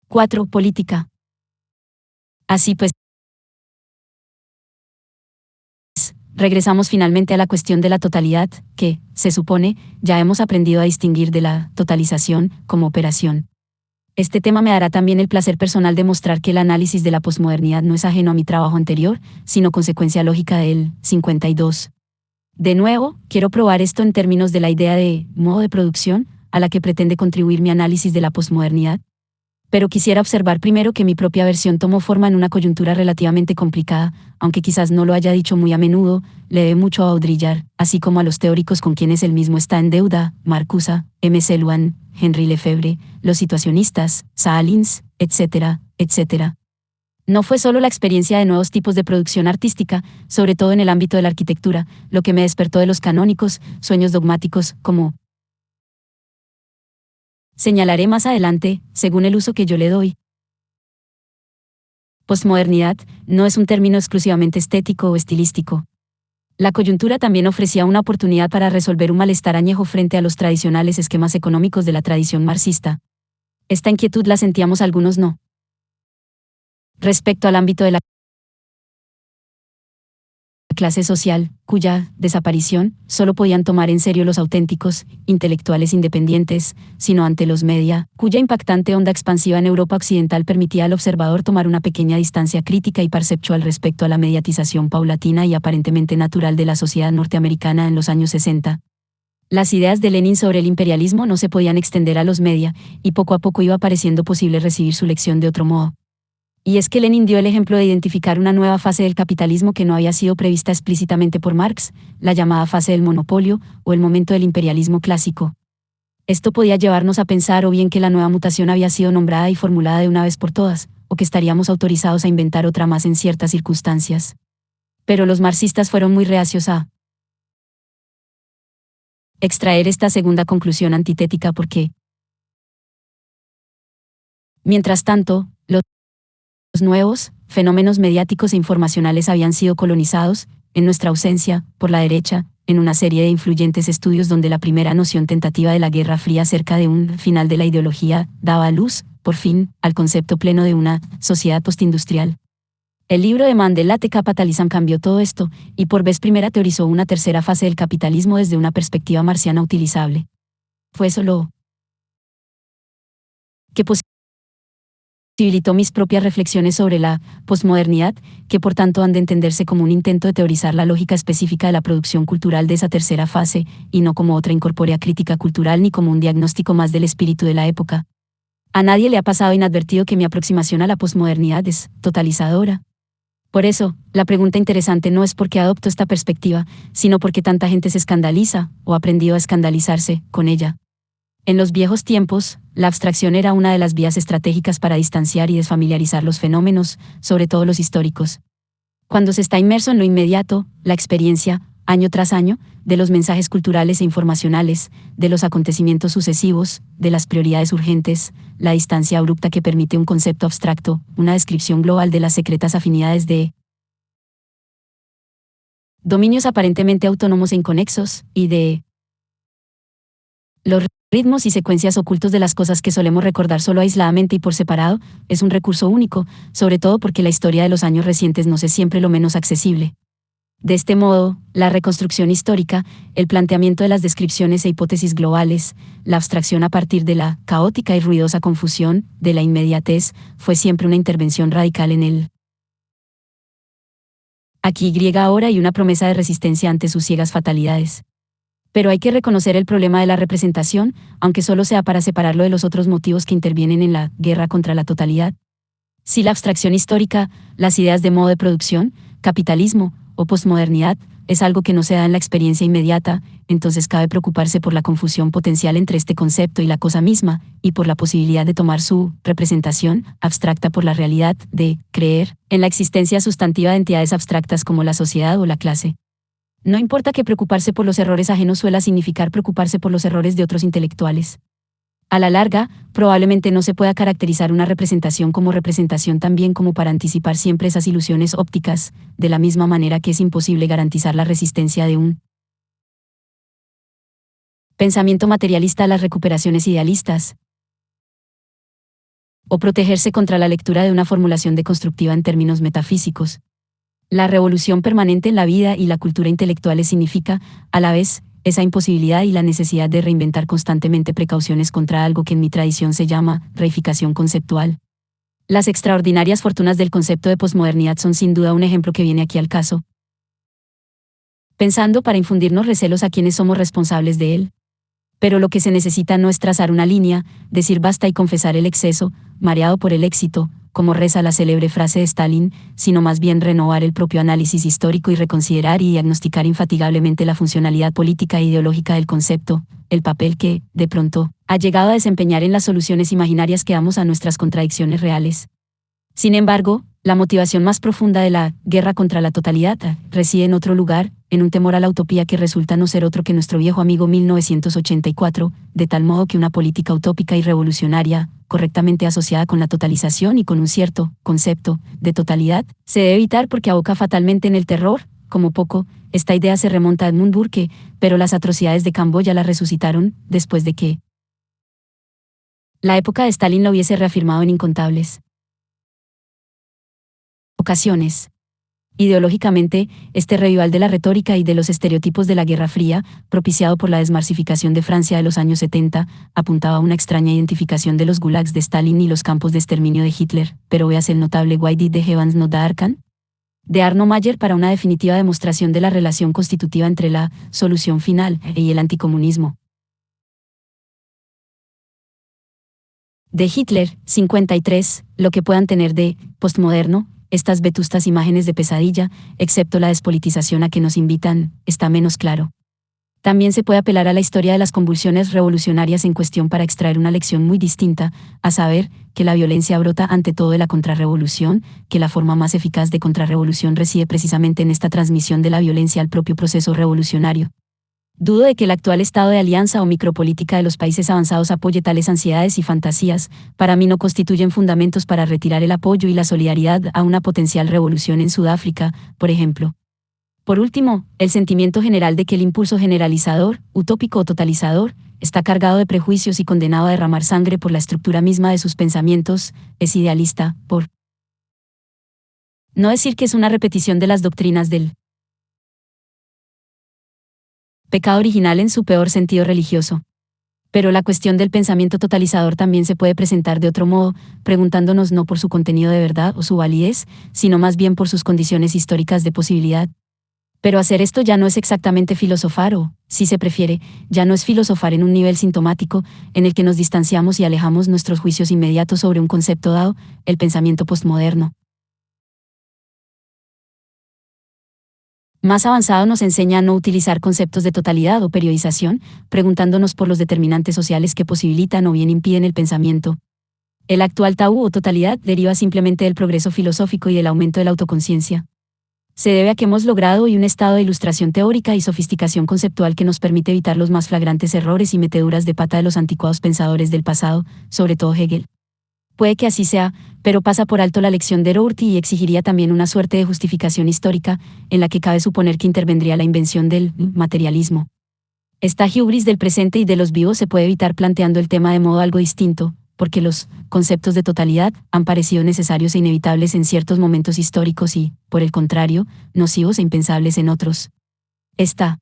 4. Política. Así pues, regresamos finalmente a la cuestión de la totalidad, que, se supone, ya hemos aprendido a distinguir de la totalización como operación. Este tema me dará también el placer personal de mostrar que el análisis de la posmodernidad no es ajeno a mi trabajo anterior, sino consecuencia lógica del 52. De nuevo, quiero probar esto en términos de la idea de modo de producción, a la que pretende contribuir mi análisis de la posmodernidad. Pero quisiera observar primero que mi propia versión tomó forma en una coyuntura relativamente complicada, aunque quizás no lo haya dicho muy a menudo, le debe mucho a Baudrillard, así como a los teóricos con quienes él mismo está en deuda, Marcuse, M.C. Luan, Henri Lefebvre, los situacionistas, Salins, etcétera, etcétera. No fue solo la experiencia de nuevos tipos de producción artística, sobre todo en el ámbito de la arquitectura, lo que me despertó de los canónicos, sueños dogmáticos, como señalaré más adelante, según el uso que yo le doy. Posmodernidad no es un término exclusivamente estético o estilístico. La coyuntura también ofrecía una oportunidad para resolver un malestar añejo frente a los tradicionales esquemas económicos de la tradición marxista. Esta inquietud la sentíamos algunos no. Respecto al ámbito de la clase social, cuya desaparición solo podían tomar en serio los auténticos, intelectuales independientes, sino ante los media, cuya impactante onda expansiva en Europa occidental permitía al observador tomar una pequeña distancia crítica y perceptual respecto a la mediatización paulatina y aparentemente natural de la sociedad norteamericana en los años 60. Las ideas de Lenin sobre el imperialismo no se podían extender a los media, y poco a poco iba pareciendo posible recibir su lección de otro modo. Y es que Lenin dio el ejemplo de identificar una nueva fase del capitalismo que no había sido prevista explícitamente por Marx, la llamada fase del monopolio, o el momento del imperialismo clásico. Esto podía llevarnos a pensar o bien que la nueva mutación había sido nombrada y formulada de una vez por todas, o que estaríamos autorizados a inventar otra más en ciertas circunstancias. Pero los marxistas fueron muy reacios a extraer esta segunda conclusión antitética porque, mientras tanto, los nuevos fenómenos mediáticos e informacionales habían sido colonizados, en nuestra ausencia, por la derecha, en una serie de influyentes estudios donde la primera noción tentativa de la Guerra Fría acerca de un final de la ideología daba a luz, por fin, al concepto pleno de una sociedad postindustrial. El libro de Mandela The Capitalism cambió todo esto, y por vez primera teorizó una tercera fase del capitalismo desde una perspectiva marxiana utilizable. Fue solo que posibilitó mis propias reflexiones sobre la posmodernidad, que por tanto han de entenderse como un intento de teorizar la lógica específica de la producción cultural de esa tercera fase, y no como otra incorpórea crítica cultural ni como un diagnóstico más del espíritu de la época. A nadie le ha pasado inadvertido que mi aproximación a la posmodernidad es totalizadora. Por eso, la pregunta interesante no es por qué adopto esta perspectiva, sino porque tanta gente se escandaliza, o ha aprendido a escandalizarse, con ella. En los viejos tiempos, la abstracción era una de las vías estratégicas para distanciar y desfamiliarizar los fenómenos, sobre todo los históricos. Cuando se está inmerso en lo inmediato, la experiencia, año tras año, de los mensajes culturales e informacionales, de los acontecimientos sucesivos, de las prioridades urgentes, la distancia abrupta que permite un concepto abstracto, una descripción global de las secretas afinidades de dominios aparentemente autónomos e inconexos, y de los ritmos y secuencias ocultos de las cosas que solemos recordar solo aisladamente y por separado, es un recurso único, sobre todo porque la historia de los años recientes nos es siempre lo menos accesible. De este modo, la reconstrucción histórica, el planteamiento de las descripciones e hipótesis globales, la abstracción a partir de la caótica y ruidosa confusión, de la inmediatez, fue siempre una intervención radical en el aquí y ahora y una promesa de resistencia ante sus ciegas fatalidades. Pero hay que reconocer el problema de la representación, aunque solo sea para separarlo de los otros motivos que intervienen en la guerra contra la totalidad. Si la abstracción histórica, las ideas de modo de producción, capitalismo o posmodernidad, es algo que no se da en la experiencia inmediata, entonces cabe preocuparse por la confusión potencial entre este concepto y la cosa misma, y por la posibilidad de tomar su representación, abstracta por la realidad, de creer en la existencia sustantiva de entidades abstractas como la sociedad o la clase. No importa que preocuparse por los errores ajenos suela significar preocuparse por los errores de otros intelectuales. A la larga, probablemente no se pueda caracterizar una representación como representación tan bien como para anticipar siempre esas ilusiones ópticas, de la misma manera que es imposible garantizar la resistencia de un pensamiento materialista a las recuperaciones idealistas. o protegerse contra la lectura de una formulación deconstructiva en términos metafísicos. La revolución permanente en la vida y la cultura intelectuales significa, a la vez, esa imposibilidad y la necesidad de reinventar constantemente precauciones contra algo que en mi tradición se llama reificación conceptual. Las extraordinarias fortunas del concepto de posmodernidad son sin duda un ejemplo que viene aquí al caso, pensando para infundirnos recelos a quienes somos responsables de él. Pero lo que se necesita no es trazar una línea, decir basta y confesar el exceso, mareado por el éxito, como reza la célebre frase de Stalin, sino más bien renovar el propio análisis histórico y reconsiderar y diagnosticar infatigablemente la funcionalidad política e ideológica del concepto, el papel que, de pronto, ha llegado a desempeñar en las soluciones imaginarias que damos a nuestras contradicciones reales. Sin embargo, la motivación más profunda de la guerra contra la totalidad reside en otro lugar, en un temor a la utopía que resulta no ser otro que nuestro viejo amigo 1984, de tal modo que una política utópica y revolucionaria, correctamente asociada con la totalización y con un cierto concepto de totalidad, se debe evitar porque aboca fatalmente en el terror. Como poco, esta idea se remonta a Edmund Burke, pero las atrocidades de Camboya la resucitaron, después de que la época de Stalin lo hubiese reafirmado en incontables ocasiones. Ideológicamente, este revival de la retórica y de los estereotipos de la Guerra Fría, propiciado por la desmarsificación de Francia de los años 70, apuntaba a una extraña identificación de los gulags de Stalin y los campos de exterminio de Hitler, pero veas el notable Why did the heavens not darken? De Arno Mayer para una definitiva demostración de la relación constitutiva entre la solución final y el anticomunismo. De Hitler, 53, lo que puedan tener de postmoderno, estas vetustas imágenes de pesadilla, excepto la despolitización a que nos invitan, está menos claro. También se puede apelar a la historia de las convulsiones revolucionarias en cuestión para extraer una lección muy distinta, a saber, que la violencia brota ante todo de la contrarrevolución, que la forma más eficaz de contrarrevolución reside precisamente en esta transmisión de la violencia al propio proceso revolucionario. Dudo de que el actual estado de alianza o micropolítica de los países avanzados apoye tales ansiedades y fantasías. Para mí no constituyen fundamentos para retirar el apoyo y la solidaridad a una potencial revolución en Sudáfrica, por ejemplo. Por último, el sentimiento general de que el impulso generalizador, utópico o totalizador, está cargado de prejuicios y condenado a derramar sangre por la estructura misma de sus pensamientos, es idealista, por no decir que es una repetición de las doctrinas del pecado original en su peor sentido religioso. Pero la cuestión del pensamiento totalizador también se puede presentar de otro modo, preguntándonos no por su contenido de verdad o su validez, sino más bien por sus condiciones históricas de posibilidad. Pero hacer esto ya no es exactamente filosofar o, si se prefiere, ya no es filosofar en un nivel sintomático, en el que nos distanciamos y alejamos nuestros juicios inmediatos sobre un concepto dado, el pensamiento postmoderno. Más avanzado nos enseña a no utilizar conceptos de totalidad o periodización, preguntándonos por los determinantes sociales que posibilitan o bien impiden el pensamiento. El actual tabú o totalidad deriva simplemente del progreso filosófico y del aumento de la autoconciencia. Se debe a que hemos logrado hoy un estado de ilustración teórica y sofisticación conceptual que nos permite evitar los más flagrantes errores y meteduras de pata de los anticuados pensadores del pasado, sobre todo Hegel. Puede que así sea, pero pasa por alto la lección de Rorty y exigiría también una suerte de justificación histórica, en la que cabe suponer que intervendría la invención del materialismo. Esta hubris del presente y de los vivos se puede evitar planteando el tema de modo algo distinto, porque los conceptos de totalidad han parecido necesarios e inevitables en ciertos momentos históricos y, por el contrario, nocivos e impensables en otros. Esta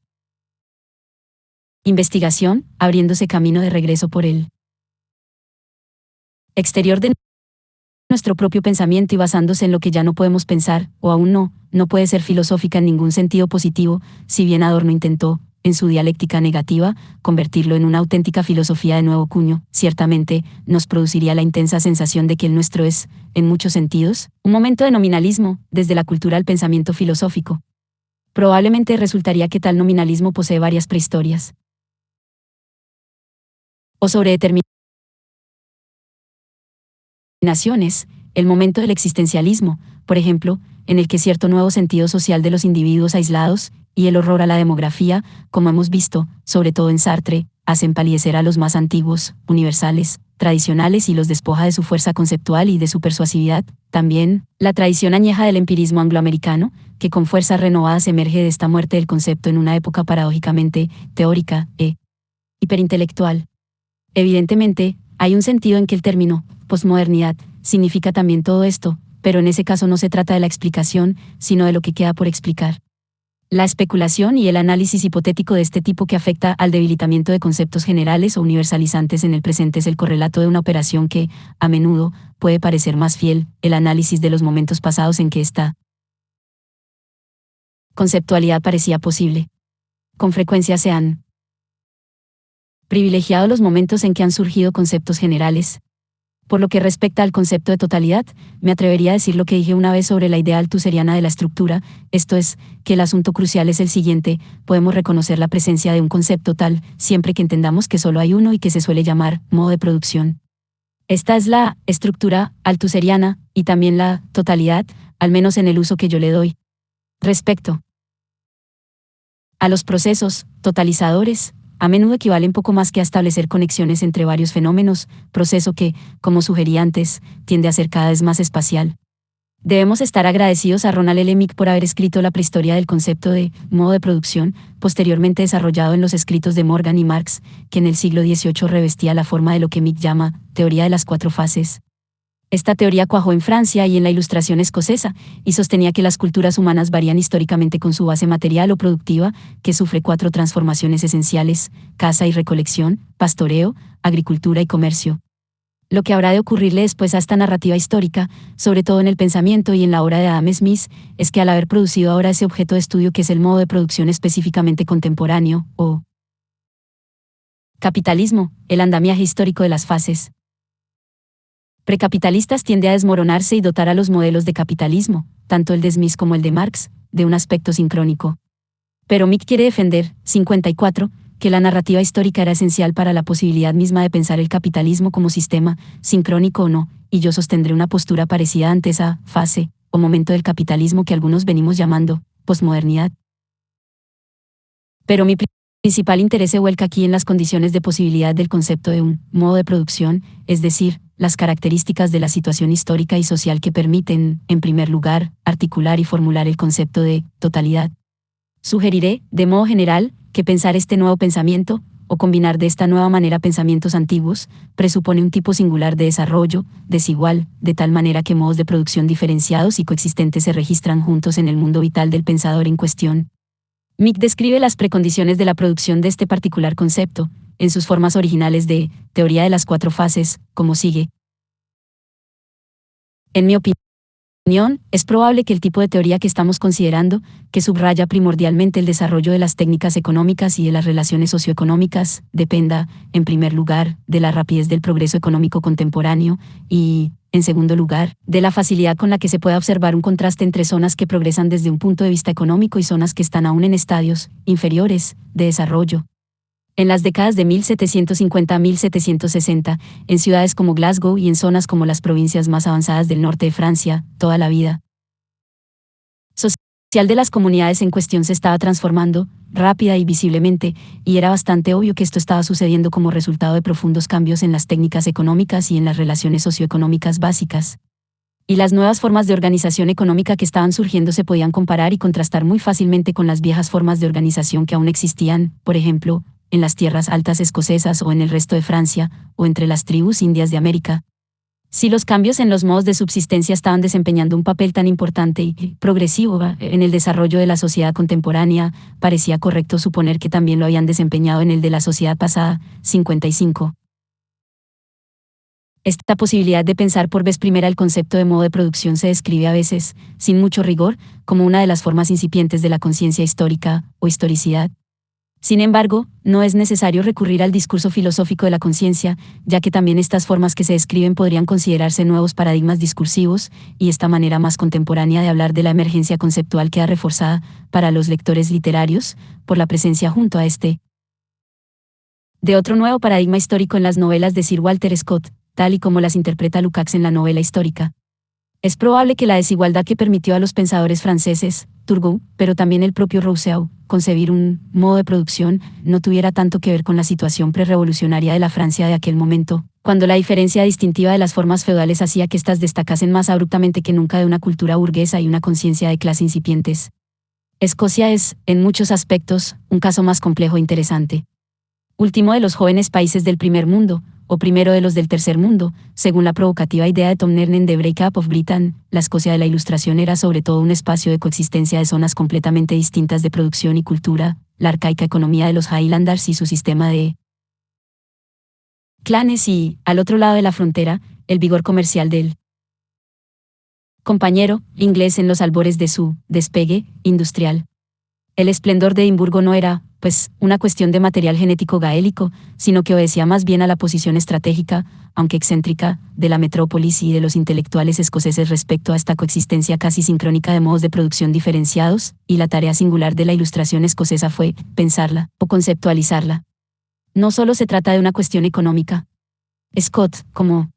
investigación, abriéndose camino de regreso por el exterior de nuestro propio pensamiento y basándose en lo que ya no podemos pensar, o aún no puede ser filosófica en ningún sentido positivo, si bien Adorno intentó, en su dialéctica negativa, convertirlo en una auténtica filosofía de nuevo cuño, ciertamente, nos produciría la intensa sensación de que el nuestro es, en muchos sentidos, un momento de nominalismo, desde la cultura al pensamiento filosófico. Probablemente resultaría que tal nominalismo posee varias prehistorias. O sobre naciones, el momento del existencialismo, por ejemplo, en el que cierto nuevo sentido social de los individuos aislados, y el horror a la demografía, como hemos visto, sobre todo en Sartre, hacen palidecer a los más antiguos, universales, tradicionales y los despoja de su fuerza conceptual y de su persuasividad. También, la tradición añeja del empirismo angloamericano, que con fuerzas renovadas emerge de esta muerte del concepto en una época paradójicamente teórica e hiperintelectual. Evidentemente, hay un sentido en que el término posmodernidad, significa también todo esto, pero en ese caso no se trata de la explicación, sino de lo que queda por explicar. La especulación y el análisis hipotético de este tipo que afecta al debilitamiento de conceptos generales o universalizantes en el presente es el correlato de una operación que, a menudo, puede parecer más fiel, el análisis de los momentos pasados en que esta conceptualidad parecía posible. Con frecuencia se han privilegiado los momentos en que han surgido conceptos generales. Por lo que respecta al concepto de totalidad, me atrevería a decir lo que dije una vez sobre la idea althusseriana de la estructura, esto es, que el asunto crucial es el siguiente: podemos reconocer la presencia de un concepto tal, siempre que entendamos que solo hay uno y que se suele llamar modo de producción. Esta es la estructura althusseriana, y también la totalidad, al menos en el uso que yo le doy. Respecto a los procesos totalizadores, a menudo equivalen poco más que a establecer conexiones entre varios fenómenos, proceso que, como sugerí antes, tiende a ser cada vez más espacial. Debemos estar agradecidos a Ronald L. Mick por haber escrito la prehistoria del concepto de modo de producción, posteriormente desarrollado en los escritos de Morgan y Marx, que en el siglo XVIII revestía la forma de lo que Mick llama teoría de las cuatro fases. Esta teoría cuajó en Francia y en la Ilustración escocesa, y sostenía que las culturas humanas varían históricamente con su base material o productiva, que sufre cuatro transformaciones esenciales: caza y recolección, pastoreo, agricultura y comercio. Lo que habrá de ocurrirle después a esta narrativa histórica, sobre todo en el pensamiento y en la obra de Adam Smith, es que al haber producido ahora ese objeto de estudio que es el modo de producción específicamente contemporáneo, o capitalismo, el andamiaje histórico de las fases precapitalistas tiende a desmoronarse y dotar a los modelos de capitalismo, tanto el de Smith como el de Marx, de un aspecto sincrónico. Pero Mick quiere defender, 54, que la narrativa histórica era esencial para la posibilidad misma de pensar el capitalismo como sistema, sincrónico o no, y yo sostendré una postura parecida ante esa fase, o momento del capitalismo que algunos venimos llamando posmodernidad. Pero mi principal interés se vuelca aquí en las condiciones de posibilidad del concepto de un modo de producción, es decir, las características de la situación histórica y social que permiten, en primer lugar, articular y formular el concepto de totalidad. Sugeriré, de modo general, que pensar este nuevo pensamiento, o combinar de esta nueva manera pensamientos antiguos, presupone un tipo singular de desarrollo, desigual, de tal manera que modos de producción diferenciados y coexistentes se registran juntos en el mundo vital del pensador en cuestión. Mick describe las precondiciones de la producción de este particular concepto, en sus formas originales de teoría de las cuatro fases, como sigue. En mi opinión, es probable que el tipo de teoría que estamos considerando, que subraya primordialmente el desarrollo de las técnicas económicas y de las relaciones socioeconómicas, dependa, en primer lugar, de la rapidez del progreso económico contemporáneo y, en segundo lugar, de la facilidad con la que se pueda observar un contraste entre zonas que progresan desde un punto de vista económico y zonas que están aún en estadios inferiores de desarrollo. En las décadas de 1750 a 1760, en ciudades como Glasgow y en zonas como las provincias más avanzadas del norte de Francia, toda la vida social de las comunidades en cuestión se estaba transformando, rápida y visiblemente, y era bastante obvio que esto estaba sucediendo como resultado de profundos cambios en las técnicas económicas y en las relaciones socioeconómicas básicas. Y las nuevas formas de organización económica que estaban surgiendo se podían comparar y contrastar muy fácilmente con las viejas formas de organización que aún existían, por ejemplo, en las tierras altas escocesas o en el resto de Francia, o entre las tribus indias de América. Si los cambios en los modos de subsistencia estaban desempeñando un papel tan importante y progresivo en el desarrollo de la sociedad contemporánea, parecía correcto suponer que también lo habían desempeñado en el de la sociedad pasada, 55. Esta posibilidad de pensar por vez primera el concepto de modo de producción se describe a veces, sin mucho rigor, como una de las formas incipientes de la conciencia histórica, o historicidad. Sin embargo, no es necesario recurrir al discurso filosófico de la conciencia, ya que también estas formas que se describen podrían considerarse nuevos paradigmas discursivos, y esta manera más contemporánea de hablar de la emergencia conceptual queda reforzada, para los lectores literarios, por la presencia junto a este de otro nuevo paradigma histórico en las novelas de Sir Walter Scott, tal y como las interpreta Lukács en la novela histórica. Es probable que la desigualdad que permitió a los pensadores franceses, Turgot, pero también el propio Rousseau, concebir un modo de producción, no tuviera tanto que ver con la situación prerrevolucionaria de la Francia de aquel momento, cuando la diferencia distintiva de las formas feudales hacía que éstas destacasen más abruptamente que nunca de una cultura burguesa y una conciencia de clase incipientes. Escocia es, en muchos aspectos, un caso más complejo e interesante. Último de los jóvenes países del primer mundo, o primero de los del tercer mundo, según la provocativa idea de Tom Nernen de Break-up of Britain. La Escocia de la Ilustración era sobre todo un espacio de coexistencia de zonas completamente distintas de producción y cultura, la arcaica economía de los Highlanders y su sistema de clanes y, al otro lado de la frontera, el vigor comercial del compañero inglés en los albores de su despegue industrial. El esplendor de Edimburgo no era, pues, una cuestión de material genético gaélico, sino que obedecía más bien a la posición estratégica, aunque excéntrica, de la metrópolis y de los intelectuales escoceses respecto a esta coexistencia casi sincrónica de modos de producción diferenciados, y la tarea singular de la Ilustración escocesa fue pensarla o conceptualizarla. No solo se trata de una cuestión económica. Scott, como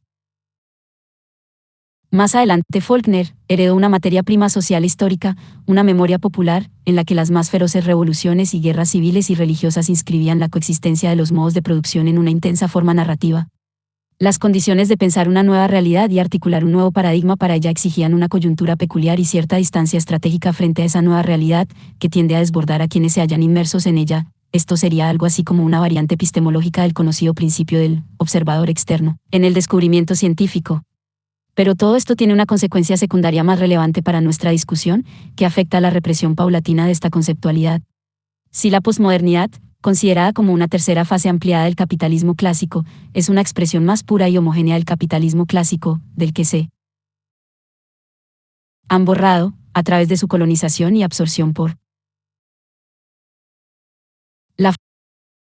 más adelante Faulkner, heredó una materia prima social histórica, una memoria popular, en la que las más feroces revoluciones y guerras civiles y religiosas inscribían la coexistencia de los modos de producción en una intensa forma narrativa. Las condiciones de pensar una nueva realidad y articular un nuevo paradigma para ella exigían una coyuntura peculiar y cierta distancia estratégica frente a esa nueva realidad, que tiende a desbordar a quienes se hallan inmersos en ella. Esto sería algo así como una variante epistemológica del conocido principio del observador externo, en el descubrimiento científico. Pero todo esto tiene una consecuencia secundaria más relevante para nuestra discusión, que afecta a la represión paulatina de esta conceptualidad. Si la posmodernidad, considerada como una tercera fase ampliada del capitalismo clásico, es una expresión más pura y homogénea del capitalismo clásico, del que se han borrado, a través de su colonización y absorción por la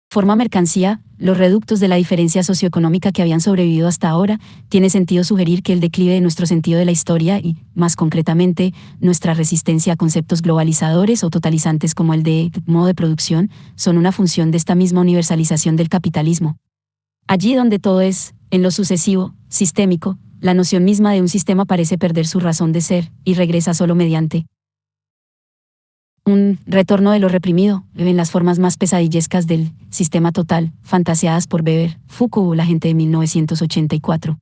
forma mercancía, los reductos de la diferencia socioeconómica que habían sobrevivido hasta ahora, tiene sentido sugerir que el declive de nuestro sentido de la historia y, más concretamente, nuestra resistencia a conceptos globalizadores o totalizantes como el de modo de producción, son una función de esta misma universalización del capitalismo. Allí donde todo es, en lo sucesivo, sistémico, la noción misma de un sistema parece perder su razón de ser, y regresa solo mediante un retorno de lo reprimido, en las formas más pesadillescas del sistema total, fantaseadas por Weber, Foucault o la gente de 1984.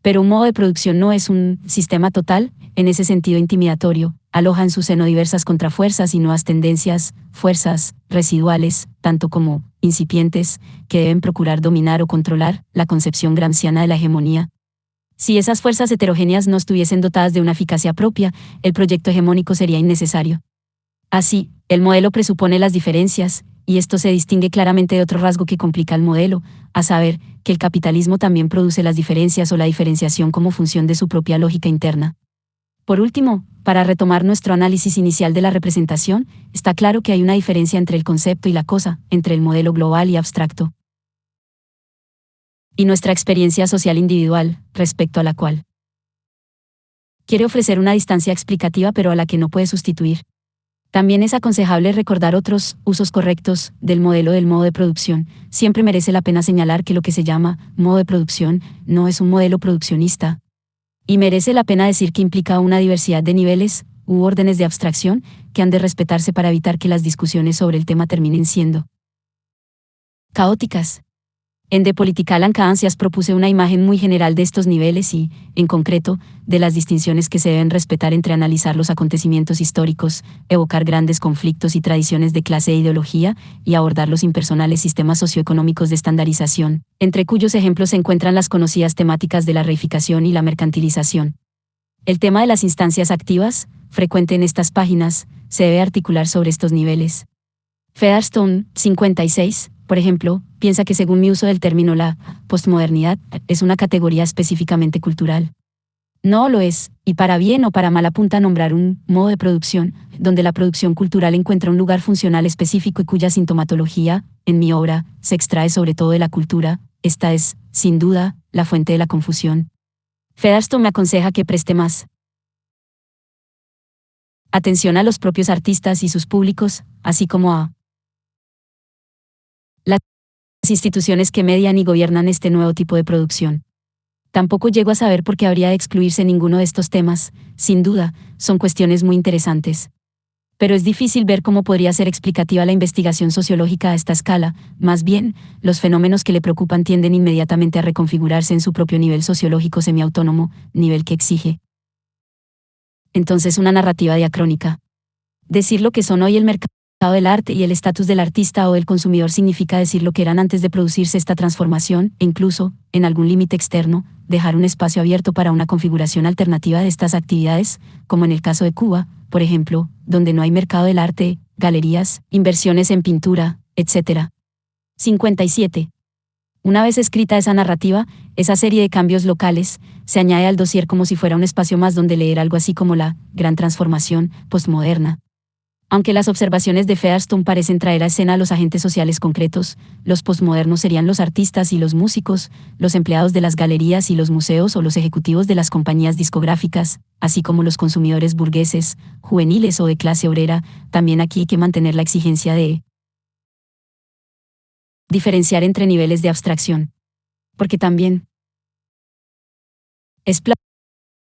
Pero un modo de producción no es un sistema total, en ese sentido intimidatorio, aloja en su seno diversas contrafuerzas y nuevas tendencias, fuerzas residuales, tanto como incipientes, que deben procurar dominar o controlar la concepción gramsciana de la hegemonía. Si esas fuerzas heterogéneas no estuviesen dotadas de una eficacia propia, el proyecto hegemónico sería innecesario. Así, el modelo presupone las diferencias, y esto se distingue claramente de otro rasgo que complica el modelo, a saber, que el capitalismo también produce las diferencias o la diferenciación como función de su propia lógica interna. Por último, para retomar nuestro análisis inicial de la representación, está claro que hay una diferencia entre el concepto y la cosa, entre el modelo global y abstracto, y nuestra experiencia social individual, respecto a la cual quiere ofrecer una distancia explicativa pero a la que no puede sustituir. También es aconsejable recordar otros usos correctos del modelo del modo de producción. Siempre merece la pena señalar que lo que se llama modo de producción no es un modelo produccionista. Y merece la pena decir que implica una diversidad de niveles u órdenes de abstracción que han de respetarse para evitar que las discusiones sobre el tema terminen siendo caóticas. En The Political Ancancias propuse una imagen muy general de estos niveles y, en concreto, de las distinciones que se deben respetar entre analizar los acontecimientos históricos, evocar grandes conflictos y tradiciones de clase e ideología, y abordar los impersonales sistemas socioeconómicos de estandarización, entre cuyos ejemplos se encuentran las conocidas temáticas de la reificación y la mercantilización. El tema de las instancias activas, frecuente en estas páginas, se debe articular sobre estos niveles. Featherstone, 56, por ejemplo, piensa que según mi uso del término la postmodernidad es una categoría específicamente cultural. No lo es, y para bien o para mal apunta a nombrar un modo de producción, donde la producción cultural encuentra un lugar funcional específico y cuya sintomatología, en mi obra, se extrae sobre todo de la cultura. Esta es, sin duda, la fuente de la confusión. Featherstone me aconseja que preste más atención a los propios artistas y sus públicos, así como a las instituciones que median y gobiernan este nuevo tipo de producción. Tampoco llego a saber por qué habría de excluirse ninguno de estos temas. Sin duda, son cuestiones muy interesantes. Pero es difícil ver cómo podría ser explicativa la investigación sociológica a esta escala. Más bien, los fenómenos que le preocupan tienden inmediatamente a reconfigurarse en su propio nivel sociológico semiautónomo, nivel que exige entonces una narrativa diacrónica. Decir lo que son hoy el mercado del arte y el estatus del artista o del consumidor significa decir lo que eran antes de producirse esta transformación, e incluso, en algún límite externo, dejar un espacio abierto para una configuración alternativa de estas actividades, como en el caso de Cuba, por ejemplo, donde no hay mercado del arte, galerías, inversiones en pintura, etc. 57. Una vez escrita esa narrativa, esa serie de cambios locales, se añade al dossier como si fuera un espacio más donde leer algo así como la gran transformación postmoderna. Aunque las observaciones de Featherstone parecen traer a escena a los agentes sociales concretos, los posmodernos serían los artistas y los músicos, los empleados de las galerías y los museos o los ejecutivos de las compañías discográficas, así como los consumidores burgueses, juveniles o de clase obrera. También aquí hay que mantener la exigencia de diferenciar entre niveles de abstracción. Porque también es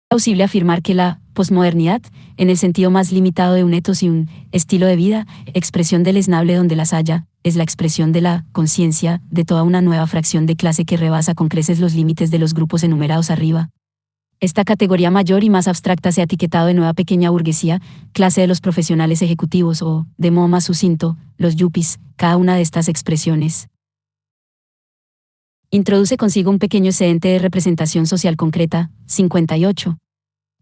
plausible afirmar que la posmodernidad, en el sentido más limitado de un etos y un estilo de vida, expresión deleznable donde las haya, es la expresión de la conciencia de toda una nueva fracción de clase que rebasa con creces los límites de los grupos enumerados arriba. Esta categoría mayor y más abstracta se ha etiquetado de nueva pequeña burguesía, clase de los profesionales ejecutivos o, de modo más sucinto, los yuppies. Cada una de estas expresiones introduce consigo un pequeño excedente de representación social concreta. 58.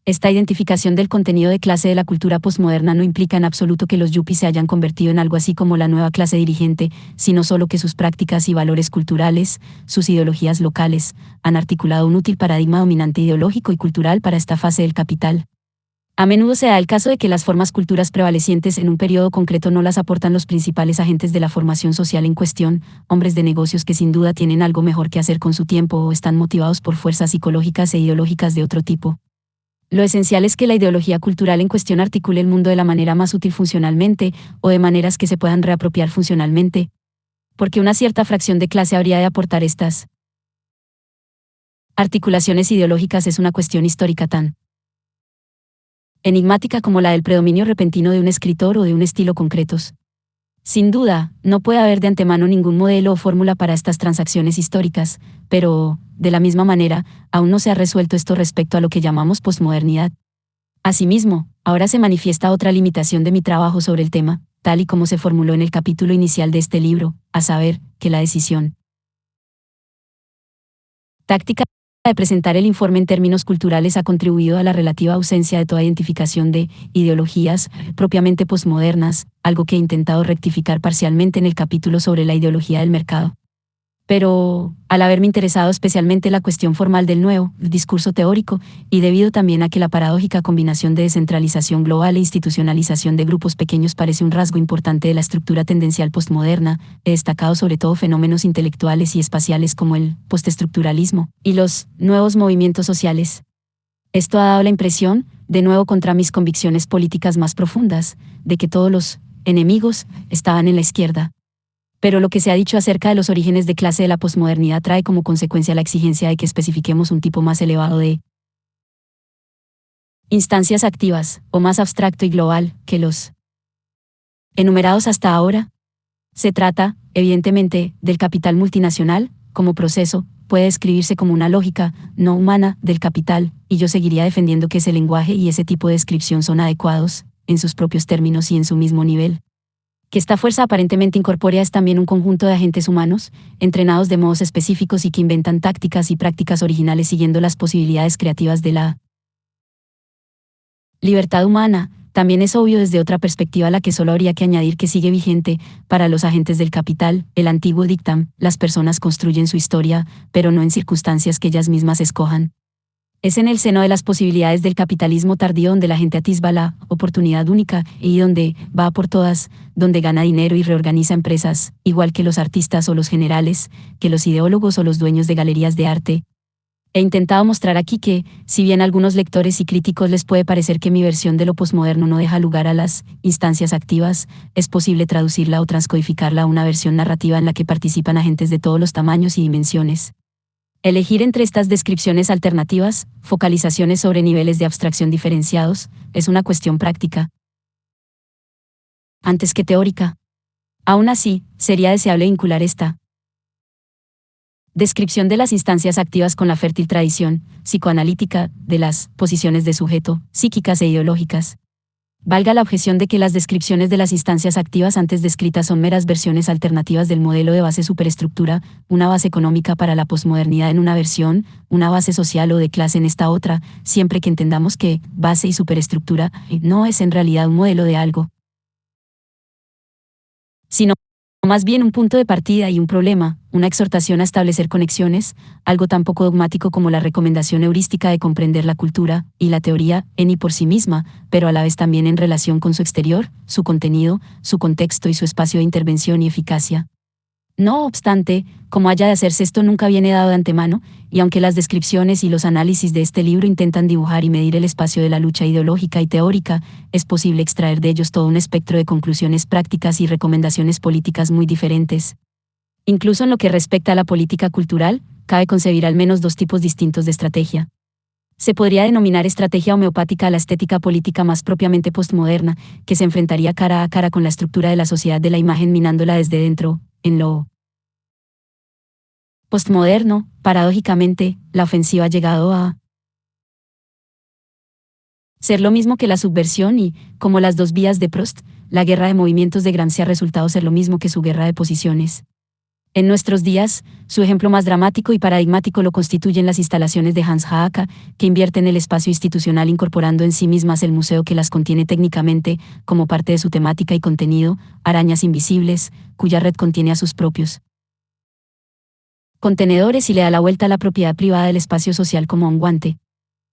Esta identificación del contenido de clase de la cultura posmoderna no implica en absoluto que los yuppies se hayan convertido en algo así como la nueva clase dirigente, sino solo que sus prácticas y valores culturales, sus ideologías locales, han articulado un útil paradigma dominante ideológico y cultural para esta fase del capital. A menudo se da el caso de que las formas culturas prevalecientes en un periodo concreto no las aportan los principales agentes de la formación social en cuestión, hombres de negocios que sin duda tienen algo mejor que hacer con su tiempo o están motivados por fuerzas psicológicas e ideológicas de otro tipo. Lo esencial es que la ideología cultural en cuestión articule el mundo de la manera más útil funcionalmente, o de maneras que se puedan reapropiar funcionalmente. Porque una cierta fracción de clase habría de aportar estas articulaciones ideológicas es una cuestión histórica tan enigmática como la del predominio repentino de un escritor o de un estilo concretos. Sin duda, no puede haber de antemano ningún modelo o fórmula para estas transacciones históricas, pero, de la misma manera, aún no se ha resuelto esto respecto a lo que llamamos posmodernidad. Asimismo, ahora se manifiesta otra limitación de mi trabajo sobre el tema, tal y como se formuló en el capítulo inicial de este libro, a saber, que la decisión táctica de presentar el informe en términos culturales ha contribuido a la relativa ausencia de toda identificación de ideologías propiamente posmodernas, algo que he intentado rectificar parcialmente en el capítulo sobre la ideología del mercado. Pero, al haberme interesado especialmente en la cuestión formal del nuevo discurso teórico, y debido también a que la paradójica combinación de descentralización global e institucionalización de grupos pequeños parece un rasgo importante de la estructura tendencial postmoderna, he destacado sobre todo fenómenos intelectuales y espaciales como el postestructuralismo y los nuevos movimientos sociales. Esto ha dado la impresión, de nuevo contra mis convicciones políticas más profundas, de que todos los enemigos estaban en la izquierda. Pero lo que se ha dicho acerca de los orígenes de clase de la posmodernidad trae como consecuencia la exigencia de que especifiquemos un tipo más elevado de instancias activas, o más abstracto y global, que los enumerados hasta ahora. Se trata, evidentemente, del capital multinacional, como proceso, puede describirse como una lógica, no humana, del capital, y yo seguiría defendiendo que ese lenguaje y ese tipo de descripción son adecuados, en sus propios términos y en su mismo nivel. Que esta fuerza aparentemente incorpórea es también un conjunto de agentes humanos, entrenados de modos específicos y que inventan tácticas y prácticas originales siguiendo las posibilidades creativas de la libertad humana. También es obvio desde otra perspectiva a la que solo habría que añadir que sigue vigente, para los agentes del capital, el antiguo dictam: las personas construyen su historia, pero no en circunstancias que ellas mismas escojan. Es en el seno de las posibilidades del capitalismo tardío donde la gente atisba la oportunidad única y donde va a por todas, donde gana dinero y reorganiza empresas, igual que los artistas o los generales, que los ideólogos o los dueños de galerías de arte. He intentado mostrar aquí que, si bien a algunos lectores y críticos les puede parecer que mi versión de lo posmoderno no deja lugar a las instancias activas, es posible traducirla o transcodificarla a una versión narrativa en la que participan agentes de todos los tamaños y dimensiones. Elegir entre estas descripciones alternativas, focalizaciones sobre niveles de abstracción diferenciados, es una cuestión práctica, antes que teórica. Aún así, sería deseable vincular esta descripción de las instancias activas con la fértil tradición psicoanalítica de las posiciones de sujeto, psíquicas e ideológicas. Valga la objeción de que las descripciones de las instancias activas antes descritas son meras versiones alternativas del modelo de base superestructura, una base económica para la posmodernidad en una versión, una base social o de clase en esta otra, siempre que entendamos que base y superestructura no es en realidad un modelo de algo, sino más bien un punto de partida y un problema, una exhortación a establecer conexiones, algo tan poco dogmático como la recomendación heurística de comprender la cultura y la teoría en y por sí misma, pero a la vez también en relación con su exterior, su contenido, su contexto y su espacio de intervención y eficacia. No obstante, como haya de hacerse esto nunca viene dado de antemano, y aunque las descripciones y los análisis de este libro intentan dibujar y medir el espacio de la lucha ideológica y teórica, es posible extraer de ellos todo un espectro de conclusiones prácticas y recomendaciones políticas muy diferentes. Incluso en lo que respecta a la política cultural, cabe concebir al menos dos tipos distintos de estrategia. Se podría denominar estrategia homeopática a la estética política más propiamente postmoderna, que se enfrentaría cara a cara con la estructura de la sociedad de la imagen minándola desde dentro. En lo postmoderno, paradójicamente, la ofensiva ha llegado a ser lo mismo que la subversión y, como las dos vías de Prost, la guerra de movimientos de Gramsci ha resultado ser lo mismo que su guerra de posiciones. En nuestros días, su ejemplo más dramático y paradigmático lo constituyen las instalaciones de Hans Haacke, que invierten el espacio institucional incorporando en sí mismas el museo que las contiene técnicamente, como parte de su temática y contenido, arañas invisibles, cuya red contiene a sus propios contenedores y le da la vuelta a la propiedad privada del espacio social como a un guante.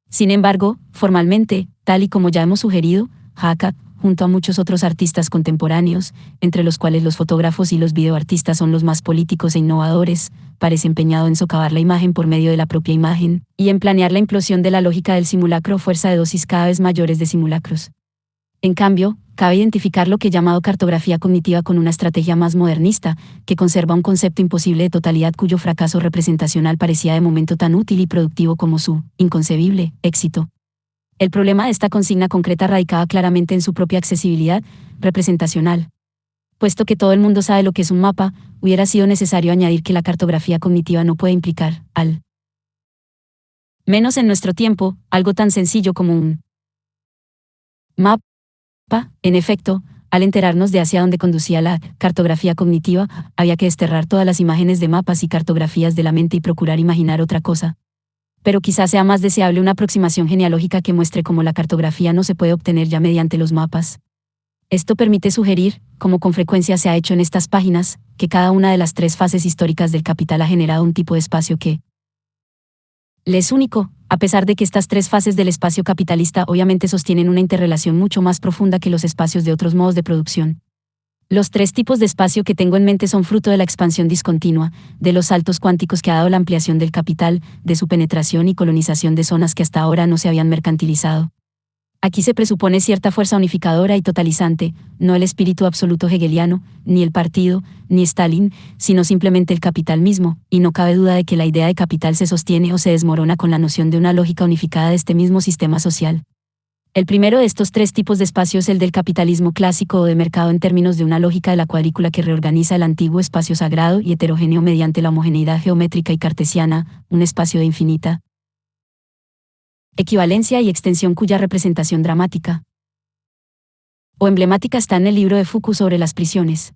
Sin embargo, formalmente, tal y como ya hemos sugerido, Haacke, junto a muchos otros artistas contemporáneos, entre los cuales los fotógrafos y los videoartistas son los más políticos e innovadores, parece empeñado en socavar la imagen por medio de la propia imagen, y en planear la implosión de la lógica del simulacro a fuerza de dosis cada vez mayores de simulacros. En cambio, cabe identificar lo que he llamado cartografía cognitiva con una estrategia más modernista, que conserva un concepto imposible de totalidad cuyo fracaso representacional parecía de momento tan útil y productivo como su inconcebible éxito. El problema de esta consigna concreta radicaba claramente en su propia accesibilidad representacional. Puesto que todo el mundo sabe lo que es un mapa, hubiera sido necesario añadir que la cartografía cognitiva no puede implicar, al menos en nuestro tiempo, algo tan sencillo como un mapa. En efecto, al enterarnos de hacia dónde conducía la cartografía cognitiva, había que desterrar todas las imágenes de mapas y cartografías de la mente y procurar imaginar otra cosa. Pero quizás sea más deseable una aproximación genealógica que muestre cómo la cartografía no se puede obtener ya mediante los mapas. Esto permite sugerir, como con frecuencia se ha hecho en estas páginas, que cada una de las tres fases históricas del capital ha generado un tipo de espacio que le es único, a pesar de que estas tres fases del espacio capitalista obviamente sostienen una interrelación mucho más profunda que los espacios de otros modos de producción. Los tres tipos de espacio que tengo en mente son fruto de la expansión discontinua, de los saltos cuánticos que ha dado la ampliación del capital, de su penetración y colonización de zonas que hasta ahora no se habían mercantilizado. Aquí se presupone cierta fuerza unificadora y totalizante, no el espíritu absoluto hegeliano, ni el partido, ni Stalin, sino simplemente el capital mismo, y no cabe duda de que la idea de capital se sostiene o se desmorona con la noción de una lógica unificada de este mismo sistema social. El primero de estos tres tipos de espacio es el del capitalismo clásico o de mercado en términos de una lógica de la cuadrícula que reorganiza el antiguo espacio sagrado y heterogéneo mediante la homogeneidad geométrica y cartesiana, un espacio de infinita equivalencia y extensión cuya representación dramática o emblemática está en el libro de Foucault sobre las prisiones.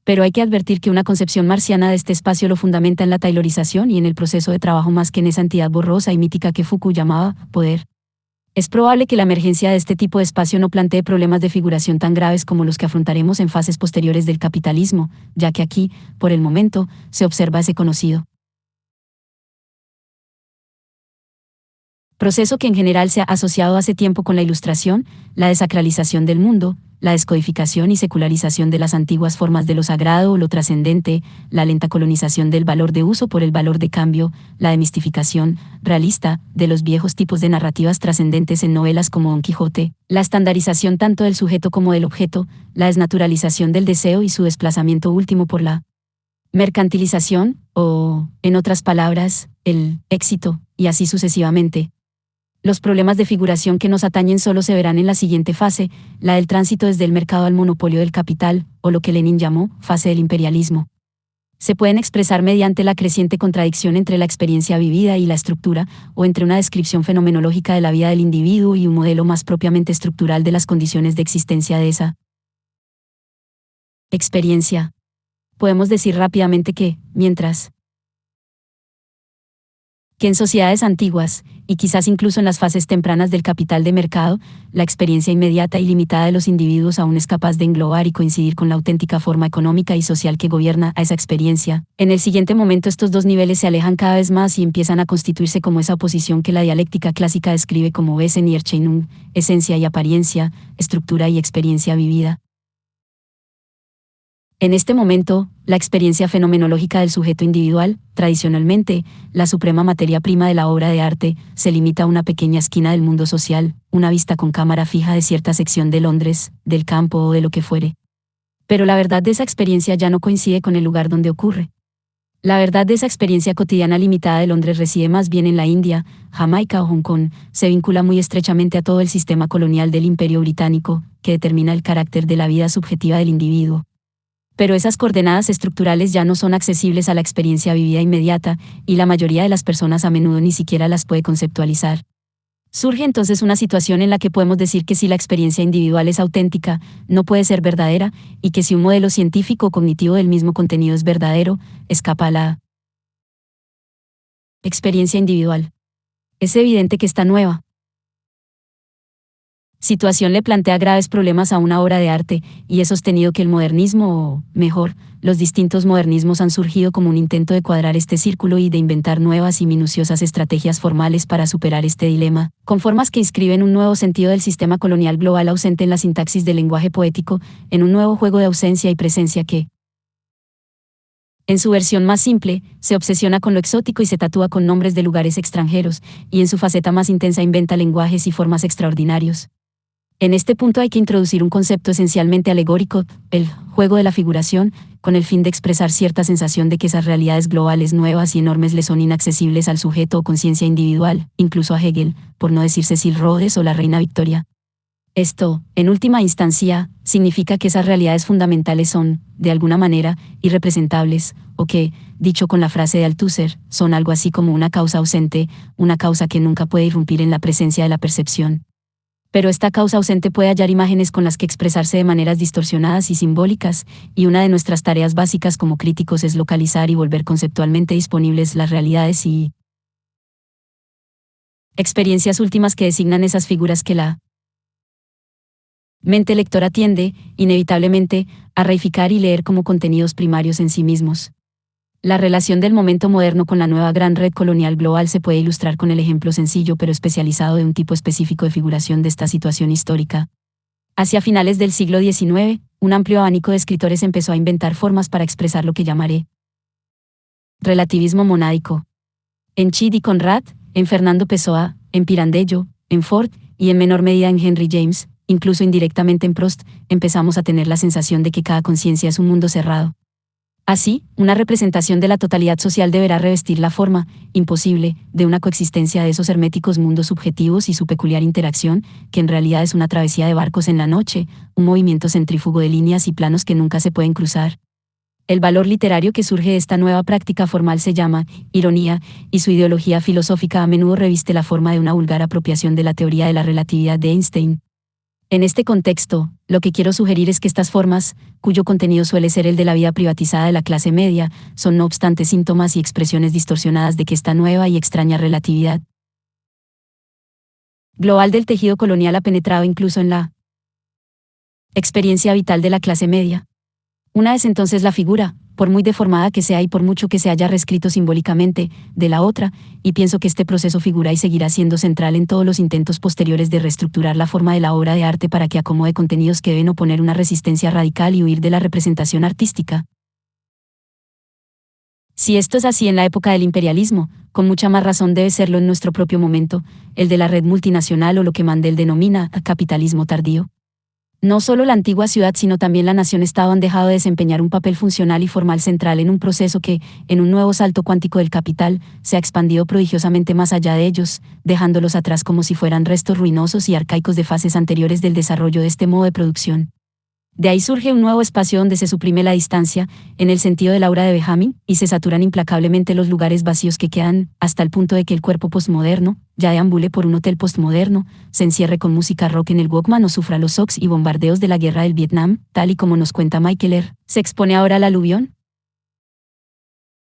Pero hay que advertir que una concepción marciana de este espacio lo fundamenta en la taylorización y en el proceso de trabajo más que en esa entidad borrosa y mítica que Foucault llamaba poder. Es probable que la emergencia de este tipo de espacio no plantee problemas de figuración tan graves como los que afrontaremos en fases posteriores del capitalismo, ya que aquí, por el momento, se observa ese conocido proceso que en general se ha asociado hace tiempo con la Ilustración, la desacralización del mundo, la descodificación y secularización de las antiguas formas de lo sagrado o lo trascendente, la lenta colonización del valor de uso por el valor de cambio, la demistificación realista de los viejos tipos de narrativas trascendentes en novelas como Don Quijote, la estandarización tanto del sujeto como del objeto, la desnaturalización del deseo y su desplazamiento último por la mercantilización, o, en otras palabras, el éxito, y así sucesivamente. Los problemas de figuración que nos atañen solo se verán en la siguiente fase, la del tránsito desde el mercado al monopolio del capital, o lo que Lenin llamó fase del imperialismo. se pueden expresar mediante la creciente contradicción entre la experiencia vivida y la estructura, o entre una descripción fenomenológica de la vida del individuo y un modelo más propiamente estructural de las condiciones de existencia de esa experiencia. Podemos decir rápidamente que, mientras que en sociedades antiguas, y quizás incluso en las fases tempranas del capital de mercado, la experiencia inmediata y limitada de los individuos aún es capaz de englobar y coincidir con la auténtica forma económica y social que gobierna a esa experiencia. En el siguiente momento estos dos niveles se alejan cada vez más y empiezan a constituirse como esa oposición que la dialéctica clásica describe como Wesen y Erscheinung, esencia y apariencia, estructura y experiencia vivida. En este momento, la experiencia fenomenológica del sujeto individual, tradicionalmente, la suprema materia prima de la obra de arte, se limita a una pequeña esquina del mundo social, una vista con cámara fija de cierta sección de Londres, del campo o de lo que fuere. Pero la verdad de esa experiencia ya no coincide con el lugar donde ocurre. La verdad de esa experiencia cotidiana limitada de Londres reside más bien en la India, Jamaica o Hong Kong, se vincula muy estrechamente a todo el sistema colonial del Imperio Británico, que determina el carácter de la vida subjetiva del individuo. Pero esas coordenadas estructurales ya no son accesibles a la experiencia vivida inmediata, y la mayoría de las personas a menudo ni siquiera las puede conceptualizar. Surge entonces una situación en la que podemos decir que si la experiencia individual es auténtica, no puede ser verdadera, y que si un modelo científico o cognitivo del mismo contenido es verdadero, escapa a la experiencia individual. Es evidente que esta nueva situación le plantea graves problemas a una obra de arte, y he sostenido que el modernismo, o, mejor, los distintos modernismos han surgido como un intento de cuadrar este círculo y de inventar nuevas y minuciosas estrategias formales para superar este dilema, con formas que inscriben un nuevo sentido del sistema colonial global ausente en la sintaxis del lenguaje poético, en un nuevo juego de ausencia y presencia que, en su versión más simple, se obsesiona con lo exótico y se tatúa con nombres de lugares extranjeros, y en su faceta más intensa inventa lenguajes y formas extraordinarios. En este punto hay que introducir un concepto esencialmente alegórico, el juego de la figuración, con el fin de expresar cierta sensación de que esas realidades globales nuevas y enormes le son inaccesibles al sujeto o conciencia individual, incluso a Hegel, por no decir Cecil Rhodes o la reina Victoria. Esto, en última instancia, significa que esas realidades fundamentales son, de alguna manera, irrepresentables, o que, dicho con la frase de Althusser, son algo así como una causa ausente, una causa que nunca puede irrumpir en la presencia de la percepción. Pero esta causa ausente puede hallar imágenes con las que expresarse de maneras distorsionadas y simbólicas, y una de nuestras tareas básicas como críticos es localizar y volver conceptualmente disponibles las realidades y experiencias últimas que designan esas figuras que la mente lectora tiende, inevitablemente, a reificar y leer como contenidos primarios en sí mismos. La relación del momento moderno con la nueva gran red colonial global se puede ilustrar con el ejemplo sencillo pero especializado de un tipo específico de figuración de esta situación histórica. Hacia finales del siglo XIX, un amplio abanico de escritores empezó a inventar formas para expresar lo que llamaré relativismo monádico. En Chid y Conrad, en Fernando Pessoa, en Pirandello, en Ford, y en menor medida en Henry James, incluso indirectamente en Proust, empezamos a tener la sensación de que cada conciencia es un mundo cerrado. Así, una representación de la totalidad social deberá revestir la forma, imposible, de una coexistencia de esos herméticos mundos subjetivos y su peculiar interacción, que en realidad es una travesía de barcos en la noche, un movimiento centrífugo de líneas y planos que nunca se pueden cruzar. El valor literario que surge de esta nueva práctica formal se llama ironía, y su ideología filosófica a menudo reviste la forma de una vulgar apropiación de la teoría de la relatividad de Einstein. En este contexto, lo que quiero sugerir es que estas formas, cuyo contenido suele ser el de la vida privatizada de la clase media, son no obstante síntomas y expresiones distorsionadas de que esta nueva y extraña relatividad global del tejido colonial ha penetrado incluso en la experiencia vital de la clase media. Una vez entonces la figura, por muy deformada que sea y por mucho que se haya reescrito simbólicamente, de la otra, y pienso que este proceso figura y seguirá siendo central en todos los intentos posteriores de reestructurar la forma de la obra de arte para que acomode contenidos que deben oponer una resistencia radical y huir de la representación artística. Si esto es así en la época del imperialismo, con mucha más razón debe serlo en nuestro propio momento, el de la red multinacional o lo que Mandel denomina capitalismo tardío. No solo la antigua ciudad sino también la nación-estado han dejado de desempeñar un papel funcional y formal central en un proceso que, en un nuevo salto cuántico del capital, se ha expandido prodigiosamente más allá de ellos, dejándolos atrás como si fueran restos ruinosos y arcaicos de fases anteriores del desarrollo de este modo de producción. De ahí surge un nuevo espacio donde se suprime la distancia, en el sentido del aura de Benjamin, y se saturan implacablemente los lugares vacíos que quedan, hasta el punto de que el cuerpo postmoderno, ya deambule por un hotel postmoderno, se encierre con música rock en el Walkman o sufra los shocks y bombardeos de la guerra del Vietnam, tal y como nos cuenta Michael R. ¿Se expone ahora al aluvión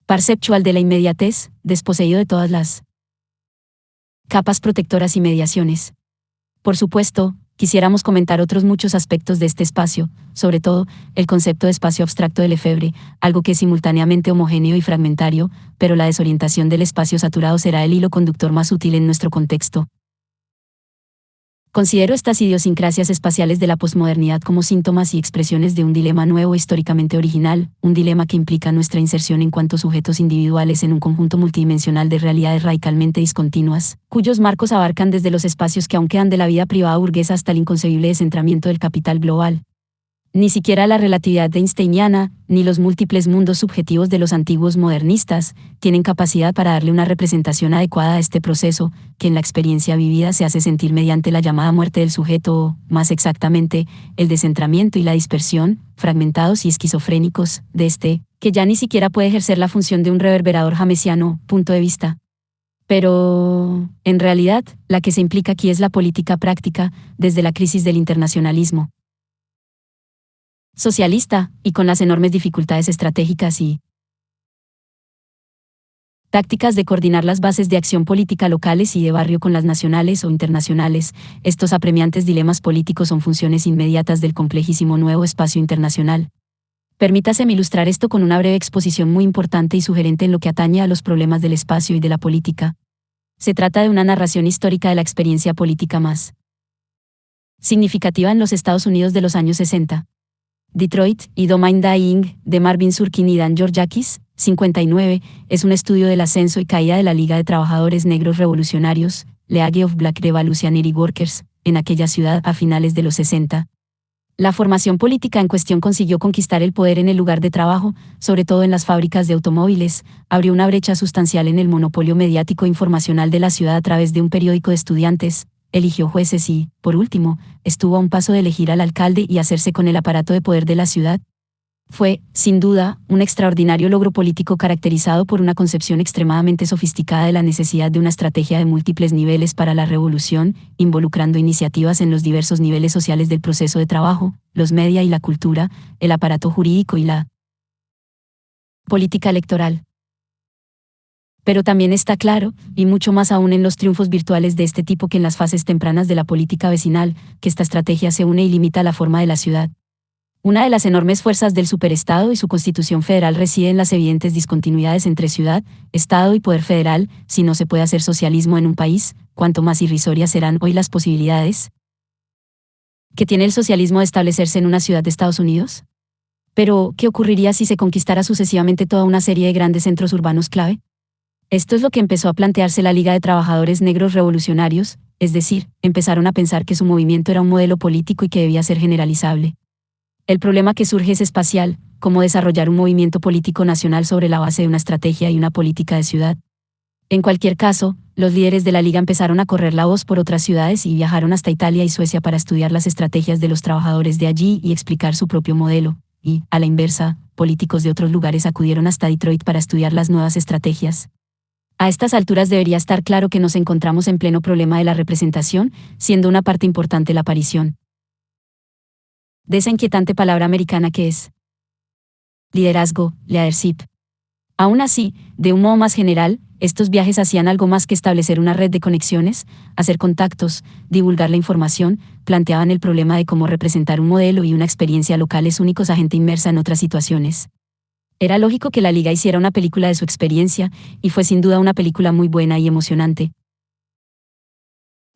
perceptual de la inmediatez, desposeído de todas las capas protectoras y mediaciones? Por supuesto, quisiéramos comentar otros muchos aspectos de este espacio, sobre todo, el concepto de espacio abstracto de Lefebvre, algo que es simultáneamente homogéneo y fragmentario, pero la desorientación del espacio saturado será el hilo conductor más útil en nuestro contexto. Considero estas idiosincrasias espaciales de la posmodernidad como síntomas y expresiones de un dilema nuevo históricamente original, un dilema que implica nuestra inserción en cuanto sujetos individuales en un conjunto multidimensional de realidades radicalmente discontinuas, cuyos marcos abarcan desde los espacios que aún quedan de la vida privada burguesa hasta el inconcebible descentramiento del capital global. Ni siquiera la relatividad einsteiniana, ni los múltiples mundos subjetivos de los antiguos modernistas, tienen capacidad para darle una representación adecuada a este proceso, que en la experiencia vivida se hace sentir mediante la llamada muerte del sujeto o, más exactamente, el descentramiento y la dispersión, fragmentados y esquizofrénicos, de este, que ya ni siquiera puede ejercer la función de un reverberador jamesiano, punto de vista. Pero, en realidad, la que se implica aquí es la política práctica, desde la crisis del internacionalismo socialista, y con las enormes dificultades estratégicas y tácticas de coordinar las bases de acción política locales y de barrio con las nacionales o internacionales. Estos apremiantes dilemas políticos son funciones inmediatas del complejísimo nuevo espacio internacional. Permítaseme ilustrar esto con una breve exposición muy importante y sugerente en lo que atañe a los problemas del espacio y de la política. Se trata de una narración histórica de la experiencia política más significativa en los Estados Unidos de los años 60. Detroit y Domain Dying, de Marvin Sorkin y Dan Georgiakis, 59, es un estudio del ascenso y caída de la Liga de Trabajadores Negros Revolucionarios, League of Black Revolutionary Workers, en aquella ciudad a finales de los 60. La formación política en cuestión consiguió conquistar el poder en el lugar de trabajo, sobre todo en las fábricas de automóviles, abrió una brecha sustancial en el monopolio mediático e informacional de la ciudad a través de un periódico de estudiantes, eligió jueces y, por último, estuvo a un paso de elegir al alcalde y hacerse con el aparato de poder de la ciudad. Fue, sin duda, un extraordinario logro político caracterizado por una concepción extremadamente sofisticada de la necesidad de una estrategia de múltiples niveles para la revolución, involucrando iniciativas en los diversos niveles sociales del proceso de trabajo, los media y la cultura, el aparato jurídico y la política electoral. Pero también está claro, y mucho más aún en los triunfos virtuales de este tipo que en las fases tempranas de la política vecinal, que esta estrategia se une y limita la forma de la ciudad. Una de las enormes fuerzas del superestado y su constitución federal reside en las evidentes discontinuidades entre ciudad, estado y poder federal. Si no se puede hacer socialismo en un país, cuanto más irrisorias serán hoy las posibilidades que tiene el socialismo de establecerse en una ciudad de Estados Unidos. Pero, ¿qué ocurriría si se conquistara sucesivamente toda una serie de grandes centros urbanos clave? Esto es lo que empezó a plantearse la Liga de Trabajadores Negros Revolucionarios, es decir, empezaron a pensar que su movimiento era un modelo político y que debía ser generalizable. El problema que surge es espacial, cómo desarrollar un movimiento político nacional sobre la base de una estrategia y una política de ciudad. En cualquier caso, los líderes de la Liga empezaron a correr la voz por otras ciudades y viajaron hasta Italia y Suecia para estudiar las estrategias de los trabajadores de allí y explicar su propio modelo, y, a la inversa, políticos de otros lugares acudieron hasta Detroit para estudiar las nuevas estrategias. A estas alturas debería estar claro que nos encontramos en pleno problema de la representación, siendo una parte importante la aparición de esa inquietante palabra americana que es liderazgo, leadership. Aún así, de un modo más general, estos viajes hacían algo más que establecer una red de conexiones, hacer contactos, divulgar la información, planteaban el problema de cómo representar un modelo y una experiencia locales únicos a gente inmersa en otras situaciones. Era lógico que la Liga hiciera una película de su experiencia, y fue sin duda una película muy buena y emocionante.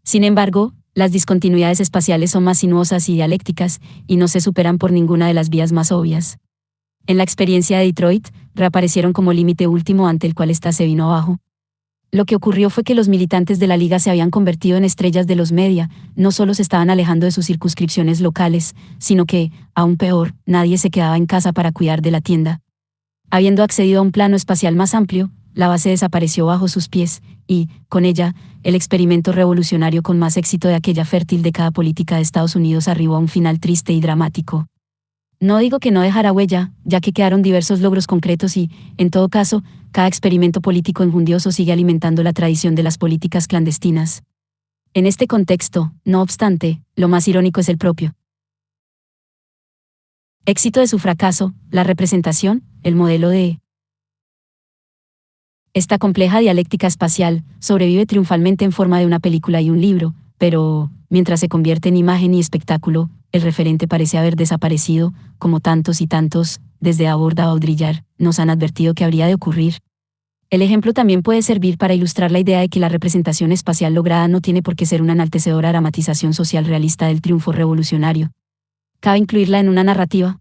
Sin embargo, las discontinuidades espaciales son más sinuosas y dialécticas, y no se superan por ninguna de las vías más obvias. En la experiencia de Detroit, reaparecieron como límite último ante el cual ésta se vino abajo. Lo que ocurrió fue que los militantes de la Liga se habían convertido en estrellas de los media, no solo se estaban alejando de sus circunscripciones locales, sino que, aún peor, nadie se quedaba en casa para cuidar de la tienda. Habiendo accedido a un plano espacial más amplio, la base desapareció bajo sus pies, y, con ella, el experimento revolucionario con más éxito de aquella fértil década política de Estados Unidos arribó a un final triste y dramático. No digo que no dejara huella, ya que quedaron diversos logros concretos y, en todo caso, cada experimento político enjundioso sigue alimentando la tradición de las políticas clandestinas. En este contexto, no obstante, lo más irónico es el propio éxito de su fracaso, la representación, el modelo de esta compleja dialéctica espacial sobrevive triunfalmente en forma de una película y un libro, pero, mientras se convierte en imagen y espectáculo, el referente parece haber desaparecido, como tantos y tantos, desde Abord a Baudrillard, nos han advertido que habría de ocurrir. El ejemplo también puede servir para ilustrar la idea de que la representación espacial lograda no tiene por qué ser una enaltecedora dramatización social realista del triunfo revolucionario. Cabe incluirla en una narrativa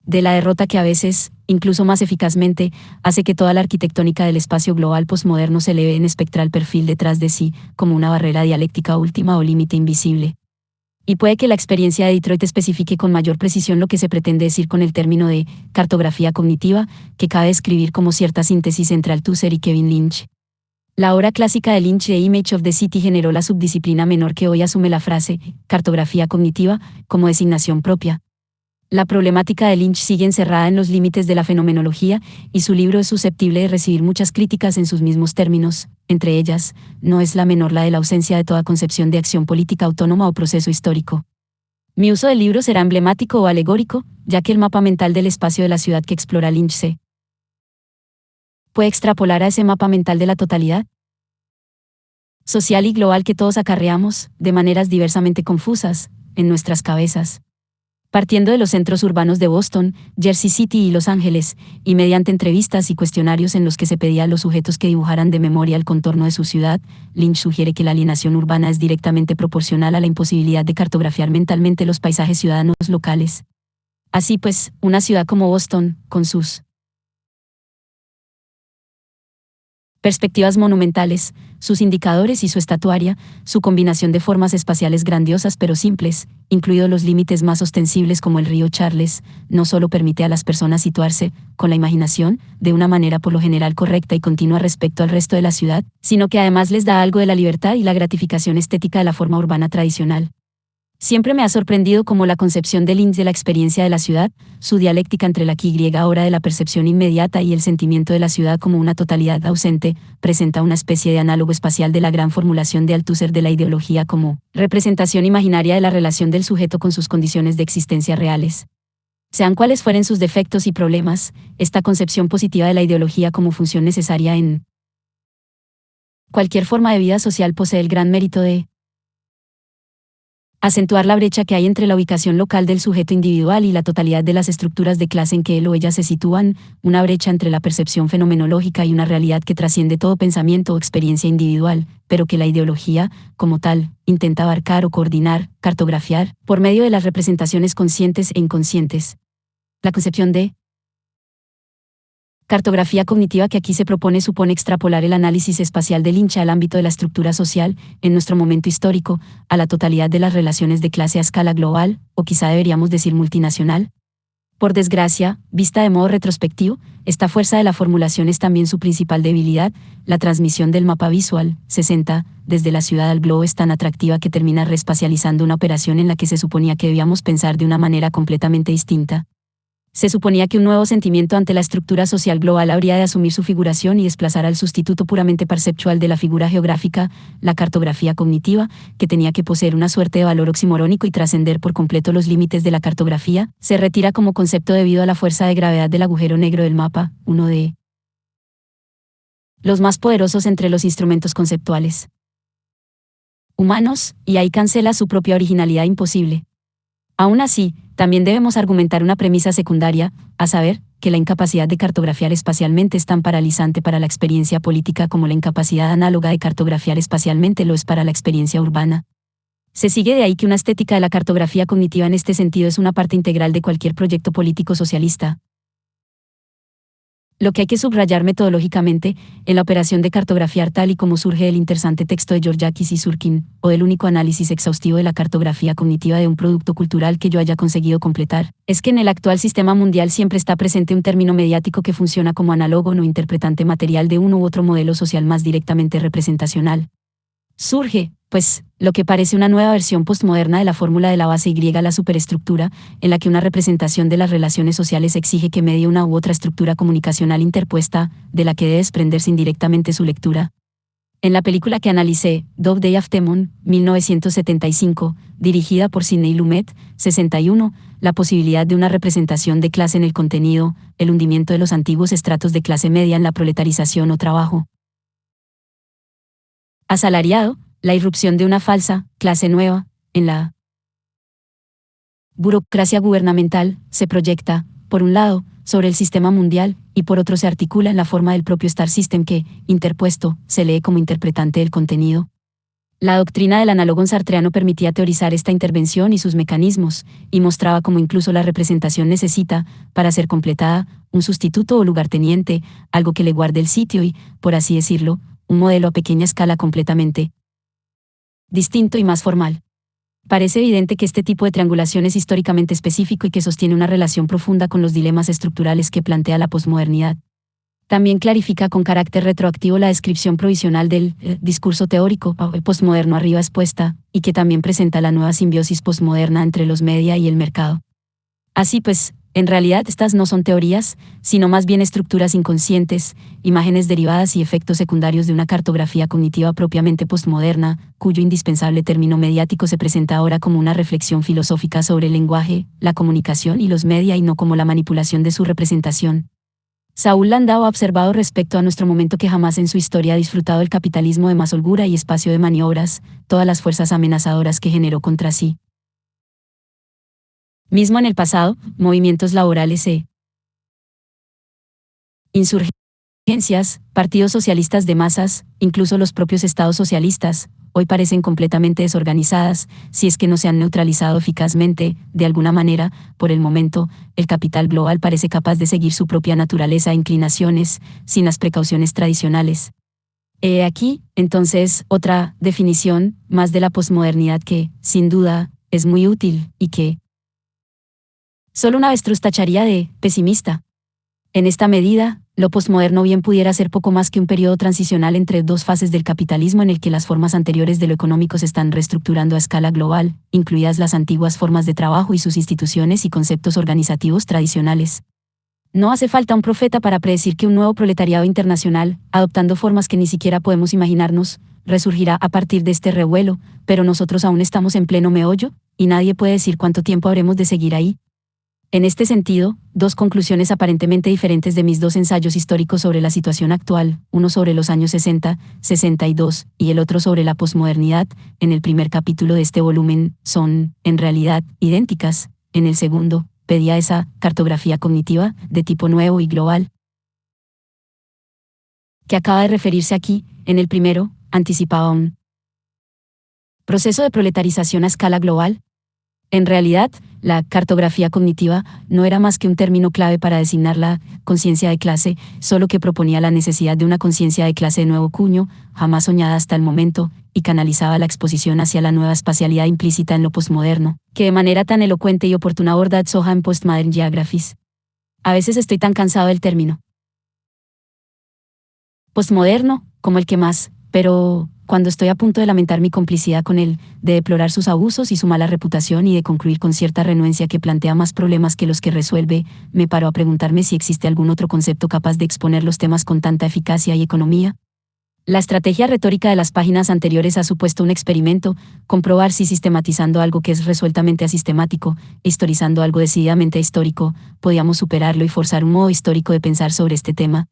de la derrota que a veces, incluso más eficazmente, hace que toda la arquitectónica del espacio global posmoderno se eleve en espectral perfil detrás de sí, como una barrera dialéctica última o límite invisible. Y puede que la experiencia de Detroit especifique con mayor precisión lo que se pretende decir con el término de cartografía cognitiva, que cabe describir como cierta síntesis entre Althusser y Kevin Lynch. La obra clásica de Lynch, The Image of the City, generó la subdisciplina menor que hoy asume la frase cartografía cognitiva como designación propia. La problemática de Lynch sigue encerrada en los límites de la fenomenología, y su libro es susceptible de recibir muchas críticas en sus mismos términos. Entre ellas, no es la menor la de la ausencia de toda concepción de acción política autónoma o proceso histórico. Mi uso del libro será emblemático o alegórico, ya que el mapa mental del espacio de la ciudad que explora Lynch se puede extrapolar a ese mapa mental de la totalidad social y global que todos acarreamos, de maneras diversamente confusas, en nuestras cabezas. Partiendo de los centros urbanos de Boston, Jersey City y Los Ángeles, y mediante entrevistas y cuestionarios en los que se pedía a los sujetos que dibujaran de memoria el contorno de su ciudad, Lynch sugiere que la alienación urbana es directamente proporcional a la imposibilidad de cartografiar mentalmente los paisajes ciudadanos locales. Así pues, una ciudad como Boston, con sus perspectivas monumentales, sus indicadores y su estatuaria, su combinación de formas espaciales grandiosas pero simples, incluidos los límites más ostensibles como el río Charles, no solo permite a las personas situarse, con la imaginación, de una manera por lo general correcta y continua respecto al resto de la ciudad, sino que además les da algo de la libertad y la gratificación estética de la forma urbana tradicional. Siempre me ha sorprendido cómo la concepción de Lynch de la experiencia de la ciudad, su dialéctica entre la quigriega hora de la percepción inmediata y el sentimiento de la ciudad como una totalidad ausente, presenta una especie de análogo espacial de la gran formulación de Althusser de la ideología como representación imaginaria de la relación del sujeto con sus condiciones de existencia reales. Sean cuales fueren sus defectos y problemas, esta concepción positiva de la ideología como función necesaria en cualquier forma de vida social posee el gran mérito de acentuar la brecha que hay entre la ubicación local del sujeto individual y la totalidad de las estructuras de clase en que él o ella se sitúan, una brecha entre la percepción fenomenológica y una realidad que trasciende todo pensamiento o experiencia individual, pero que la ideología, como tal, intenta abarcar o coordinar, cartografiar, por medio de las representaciones conscientes e inconscientes. La concepción de cartografía cognitiva que aquí se propone supone extrapolar el análisis espacial de Lynch al ámbito de la estructura social, en nuestro momento histórico, a la totalidad de las relaciones de clase a escala global, o quizá deberíamos decir multinacional. Por desgracia, vista de modo retrospectivo, esta fuerza de la formulación es también su principal debilidad. La transmisión del mapa visual, 60, desde la ciudad al globo es tan atractiva que termina reespacializando una operación en la que se suponía que debíamos pensar de una manera completamente distinta. Se suponía que un nuevo sentimiento ante la estructura social global habría de asumir su figuración y desplazar al sustituto puramente perceptual de la figura geográfica, la cartografía cognitiva, que tenía que poseer una suerte de valor oximorónico y trascender por completo los límites de la cartografía, se retira como concepto debido a la fuerza de gravedad del agujero negro del mapa, uno de los más poderosos entre los instrumentos conceptuales humanos, y ahí cancela su propia originalidad imposible. Aún así, también debemos argumentar una premisa secundaria, a saber, que la incapacidad de cartografiar espacialmente es tan paralizante para la experiencia política como la incapacidad análoga de cartografiar espacialmente lo es para la experiencia urbana. Se sigue de ahí que una estética de la cartografía cognitiva en este sentido es una parte integral de cualquier proyecto político socialista. Lo que hay que subrayar metodológicamente, en la operación de cartografiar tal y como surge del interesante texto de Georgakis y Surkin, o del único análisis exhaustivo de la cartografía cognitiva de un producto cultural que yo haya conseguido completar, es que en el actual sistema mundial siempre está presente un término mediático que funciona como análogo no interpretante material de uno u otro modelo social más directamente representacional. Surge, pues, lo que parece una nueva versión postmoderna de la fórmula de la base Y, la superestructura, en la que una representación de las relaciones sociales exige que medie una u otra estructura comunicacional interpuesta, de la que debe desprenderse indirectamente su lectura. En la película que analicé, Dog Day Afternoon, 1975, dirigida por Sidney Lumet, 61, la posibilidad de una representación de clase en el contenido, el hundimiento de los antiguos estratos de clase media en la proletarización o trabajo asalariado, la irrupción de una falsa clase nueva en la burocracia gubernamental se proyecta, por un lado, sobre el sistema mundial, y por otro se articula en la forma del propio Star System que, interpuesto, se lee como interpretante del contenido. La doctrina del análogo sartreano permitía teorizar esta intervención y sus mecanismos, y mostraba cómo incluso la representación necesita, para ser completada, un sustituto o lugarteniente, algo que le guarde el sitio y, por así decirlo, un modelo a pequeña escala completamente distinto y más formal. Parece evidente que este tipo de triangulación es históricamente específico y que sostiene una relación profunda con los dilemas estructurales que plantea la posmodernidad. También clarifica con carácter retroactivo la descripción provisional del discurso teórico postmoderno arriba expuesta, y que también presenta la nueva simbiosis postmoderna entre los media y el mercado. Así pues, en realidad estas no son teorías, sino más bien estructuras inconscientes, imágenes derivadas y efectos secundarios de una cartografía cognitiva propiamente postmoderna, cuyo indispensable término mediático se presenta ahora como una reflexión filosófica sobre el lenguaje, la comunicación y los media y no como la manipulación de su representación. Saúl Landau ha observado respecto a nuestro momento que jamás en su historia ha disfrutado el capitalismo de más holgura y espacio de maniobras, todas las fuerzas amenazadoras que generó contra sí. Mismo en el pasado, movimientos laborales insurgencias, partidos socialistas de masas, incluso los propios estados socialistas, hoy parecen completamente desorganizadas, si es que no se han neutralizado eficazmente, de alguna manera, por el momento, el capital global parece capaz de seguir su propia naturaleza e inclinaciones, sin las precauciones tradicionales. He aquí, entonces, otra definición, más de la posmodernidad que, sin duda, es muy útil, y que solo un avestruz tacharía de pesimista. En esta medida, lo posmoderno bien pudiera ser poco más que un periodo transicional entre dos fases del capitalismo en el que las formas anteriores de lo económico se están reestructurando a escala global, incluidas las antiguas formas de trabajo y sus instituciones y conceptos organizativos tradicionales. No hace falta un profeta para predecir que un nuevo proletariado internacional, adoptando formas que ni siquiera podemos imaginarnos, resurgirá a partir de este revuelo, pero nosotros aún estamos en pleno meollo, y nadie puede decir cuánto tiempo habremos de seguir ahí. En este sentido, dos conclusiones aparentemente diferentes de mis dos ensayos históricos sobre la situación actual, uno sobre los años 60, 62, y el otro sobre la posmodernidad, en el primer capítulo de este volumen, son, en realidad, idénticas. En el segundo, pedía esa cartografía cognitiva, de tipo nuevo y global, que acaba de referirse aquí. En el primero, anticipaba un proceso de proletarización a escala global. En realidad, la cartografía cognitiva no era más que un término clave para designar la conciencia de clase, solo que proponía la necesidad de una conciencia de clase de nuevo cuño, jamás soñada hasta el momento, y canalizaba la exposición hacia la nueva espacialidad implícita en lo posmoderno, que de manera tan elocuente y oportuna aborda Soja en Postmodern Geographies. A veces estoy tan cansado del término postmoderno, como el que más, pero cuando estoy a punto de lamentar mi complicidad con él, de deplorar sus abusos y su mala reputación y de concluir con cierta renuencia que plantea más problemas que los que resuelve, me paro a preguntarme si existe algún otro concepto capaz de exponer los temas con tanta eficacia y economía. La estrategia retórica de las páginas anteriores ha supuesto un experimento, comprobar si sistematizando algo que es resueltamente asistemático, historizando algo decididamente histórico, podíamos superarlo y forzar un modo histórico de pensar sobre este tema.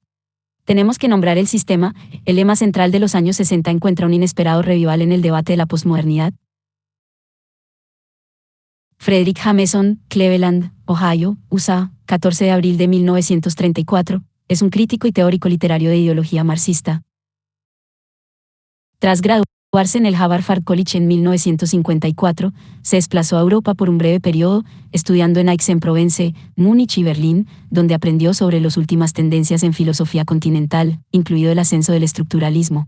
Tenemos que nombrar el sistema. El lema central de los años 60 encuentra un inesperado revival en el debate de la posmodernidad. Frederick Jameson, Cleveland, Ohio, USA, 14 de abril de 1934, es un crítico y teórico literario de ideología marxista. Tras graduarse en el Harvard College en 1954, se desplazó a Europa por un breve periodo, estudiando en Aix-en-Provence, Múnich y Berlín, donde aprendió sobre las últimas tendencias en filosofía continental, incluido el ascenso del estructuralismo.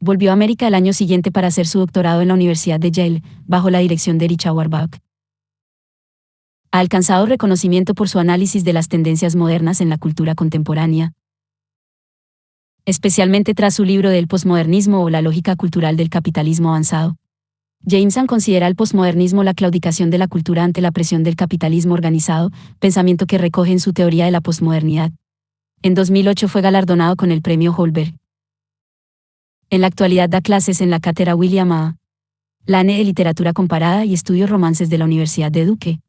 Volvió a América el año siguiente para hacer su doctorado en la Universidad de Yale, bajo la dirección de Erich Auerbach. Ha alcanzado reconocimiento por su análisis de las tendencias modernas en la cultura contemporánea. especialmente tras su libro del posmodernismo o la lógica cultural del capitalismo avanzado. Jameson considera el posmodernismo la claudicación de la cultura ante la presión del capitalismo organizado, pensamiento que recoge en su teoría de la posmodernidad. En 2008 fue galardonado con el premio Holberg. En la actualidad da clases en la cátedra William A. Lane de Literatura Comparada y Estudios Romances de la Universidad de Duke.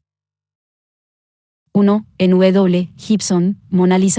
1. En W. Gibson, Mona Lisa.